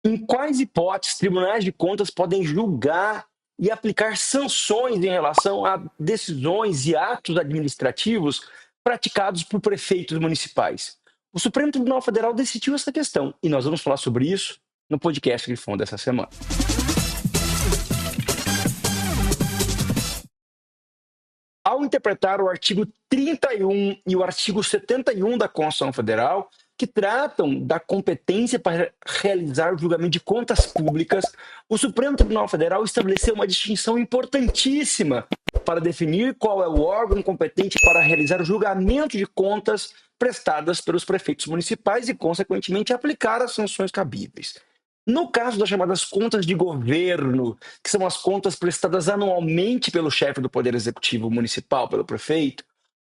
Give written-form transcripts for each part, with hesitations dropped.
Em quais hipóteses tribunais de contas podem julgar e aplicar sanções em relação a decisões e atos administrativos praticados por prefeitos municipais? O Supremo Tribunal Federal decidiu essa questão e nós vamos falar sobre isso no podcast Grifão dessa semana. Ao interpretar o artigo 31 e o artigo 71 da Constituição Federal, que tratam da competência para realizar o julgamento de contas públicas, o Supremo Tribunal Federal estabeleceu uma distinção importantíssima para definir qual é o órgão competente para realizar o julgamento de contas prestadas pelos prefeitos municipais e, consequentemente, aplicar as sanções cabíveis. No caso das chamadas contas de governo, que são as contas prestadas anualmente pelo chefe do Poder Executivo Municipal, pelo prefeito,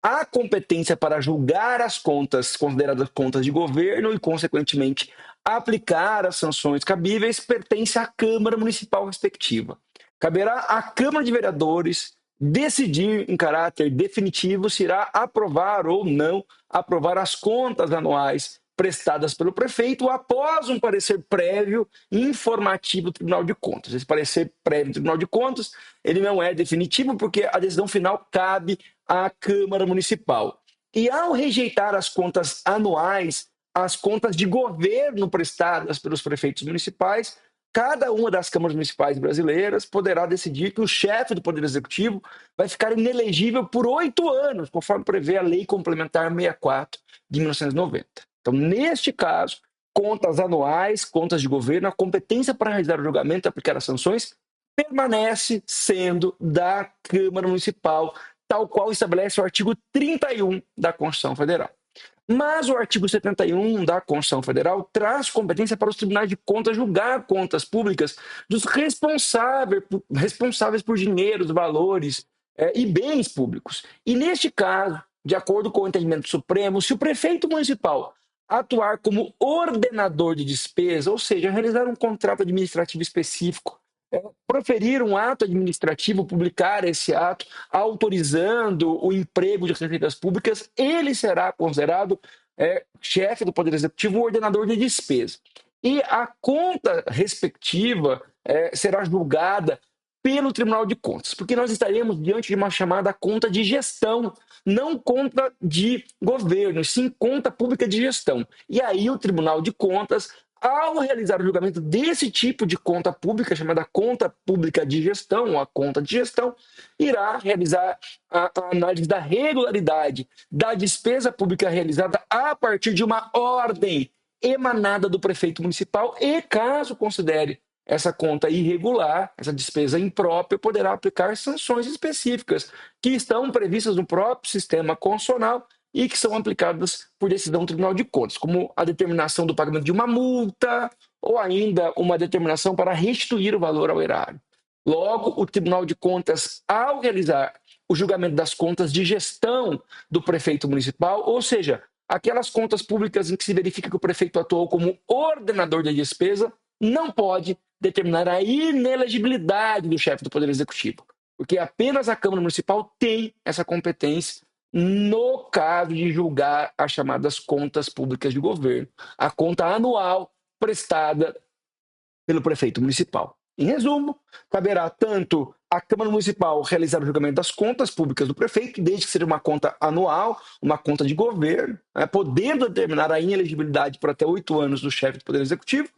a competência para julgar as contas consideradas contas de governo e, consequentemente, aplicar as sanções cabíveis pertence à Câmara Municipal respectiva. Caberá à Câmara de Vereadores decidir em caráter definitivo se irá aprovar ou não aprovar as contas anuais prestadas pelo prefeito após um parecer prévio e informativo do Tribunal de Contas. Esse parecer prévio do Tribunal de Contas, ele não é definitivo porque a decisão final cabe à Câmara Municipal. E ao rejeitar as contas anuais, as contas de governo prestadas pelos prefeitos municipais, cada uma das câmaras municipais brasileiras poderá decidir que o chefe do Poder Executivo vai ficar inelegível por 8 anos, conforme prevê a Lei Complementar 64 de 1990. Então, neste caso, contas anuais, contas de governo, a competência para realizar o julgamento e aplicar as sanções permanece sendo da Câmara Municipal, tal qual estabelece o artigo 31 da Constituição Federal. Mas o artigo 71 da Constituição Federal traz competência para os tribunais de contas julgar contas públicas dos responsáveis por dinheiros, valores e bens públicos. E neste caso, de acordo com o entendimento supremo, se o prefeito municipal atuar como ordenador de despesa, ou seja, realizar um contrato administrativo específico, proferir um ato administrativo, publicar esse ato, autorizando o emprego de receitas públicas, ele será considerado chefe do Poder Executivo, ordenador de despesa. E a conta respectiva será julgada pelo Tribunal de Contas, porque nós estaremos diante de uma chamada conta de gestão, não conta de governo, sim conta pública de gestão. E aí o Tribunal de Contas, ao realizar o julgamento desse tipo de conta pública, chamada conta pública de gestão, ou a conta de gestão, irá realizar a análise da regularidade da despesa pública realizada a partir de uma ordem emanada do prefeito municipal e, caso considere essa conta irregular, essa despesa imprópria, poderá aplicar sanções específicas que estão previstas no próprio sistema constitucional e que são aplicadas por decisão do Tribunal de Contas, como a determinação do pagamento de uma multa ou ainda uma determinação para restituir o valor ao erário. Logo, o Tribunal de Contas, ao realizar o julgamento das contas de gestão do prefeito municipal, ou seja, aquelas contas públicas em que se verifica que o prefeito atuou como ordenador de despesa, não pode determinar a inelegibilidade do chefe do Poder Executivo, porque apenas a Câmara Municipal tem essa competência no caso de julgar as chamadas contas públicas de governo, a conta anual prestada pelo prefeito municipal. Em resumo, caberá tanto à Câmara Municipal realizar o julgamento das contas públicas do prefeito, desde que seja uma conta anual, uma conta de governo, podendo determinar a inelegibilidade por até 8 anos do chefe do Poder Executivo,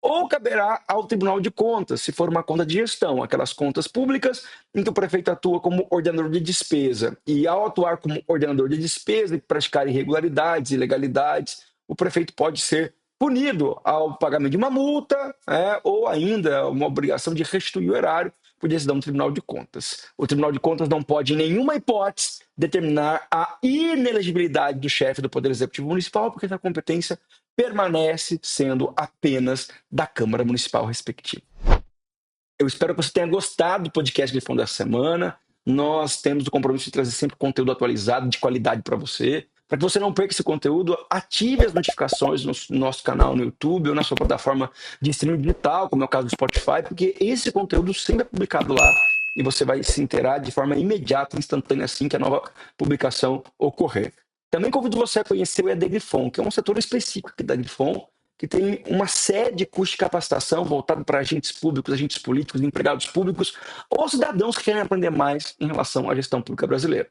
ou caberá ao Tribunal de Contas, se for uma conta de gestão, aquelas contas públicas em que o prefeito atua como ordenador de despesa. E ao atuar como ordenador de despesa e praticar irregularidades, ilegalidades, o prefeito pode ser punido ao pagamento de uma multa ou ainda uma obrigação de restituir o erário por decisão do Tribunal de Contas. O Tribunal de Contas não pode, em nenhuma hipótese, determinar a inelegibilidade do chefe do Poder Executivo Municipal, porque essa competência permanece sendo apenas da Câmara Municipal respectiva. Eu espero que você tenha gostado do podcast Grifão dessa semana. Nós temos o compromisso de trazer sempre conteúdo atualizado, de qualidade para você. Para que você não perca esse conteúdo, ative as notificações no nosso canal no YouTube ou na sua plataforma de streaming digital, como é o caso do Spotify, porque esse conteúdo sempre é publicado lá e você vai se inteirar de forma imediata, instantânea, assim que a nova publicação ocorrer. Também convido você a conhecer o EAD Grifon, que é um setor específico aqui da Grifon, que tem uma série de cursos de capacitação voltado para agentes públicos, agentes políticos, empregados públicos ou cidadãos que querem aprender mais em relação à gestão pública brasileira.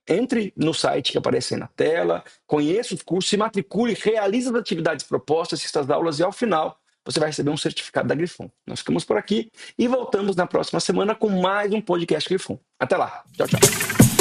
Entre no site que aparece aí na tela, conheça os cursos, se matricule, realize as atividades propostas, assista às aulas e ao final você vai receber um certificado da Grifon. Nós ficamos por aqui e voltamos na próxima semana com mais um podcast Grifon. Até lá. Tchau, tchau.